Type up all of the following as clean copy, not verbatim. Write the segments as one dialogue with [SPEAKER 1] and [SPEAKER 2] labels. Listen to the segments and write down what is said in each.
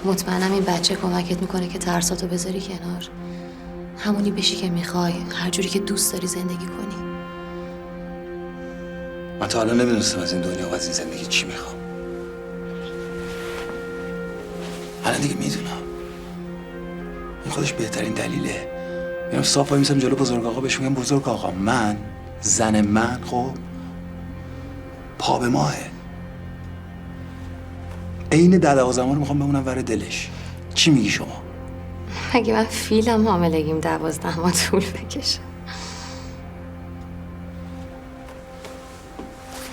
[SPEAKER 1] مطمئنم این بچه کمکت میکنه که ترساتو بذاری کنار، همونی بشی که میخوای، هر جوری که دوست داری زندگی کنی.
[SPEAKER 2] من تا حالا نمیدونستم از این دنیا و از این زندگی چی میخوام. الان دیگه میدونم. این خودش بهترین دلیله. میرم صاف وای میسم جلو بزرگ آقا، بهش میگم بزرگ آقا من، زن من، خب پا به ماهه. عین دده زمان رو میخوام بمونم ور دلش. چی میگی شما؟
[SPEAKER 1] مگه من فیلم حاملگیم 12 ماه طول بکشه؟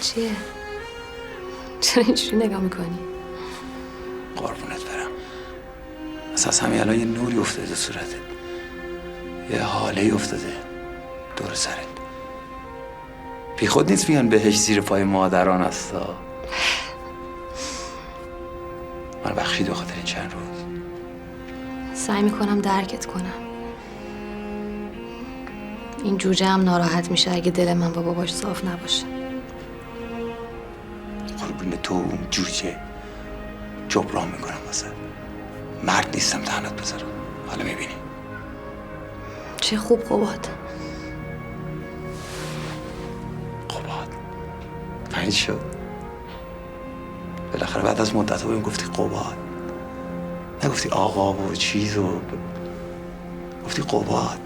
[SPEAKER 1] چیه؟ چرا اینجوری نگاه میکنی؟
[SPEAKER 2] قربونت برم. از همین الان یه نوری افتاده تو صورتت، یه حاله افتاده دور سرت. بی خود نیست میگن بهش زیر پای مادران هستا. من بخشید بخاطر این چند روز.
[SPEAKER 1] سعی میکنم درکت کنم. این جوجه هم ناراحت میشه اگه دل من با باباش صاف نباشه.
[SPEAKER 2] قربون تو اون جوجه جبران میکنم واسه. مرد نیستم تنت بذارم. حالا میبینی.
[SPEAKER 1] چه خوب قباد.
[SPEAKER 2] قباد این شد. بالاخره بعد از مدت ها بهم گفتی قباد. نگفتی آقا و چیز و گفتی قباد.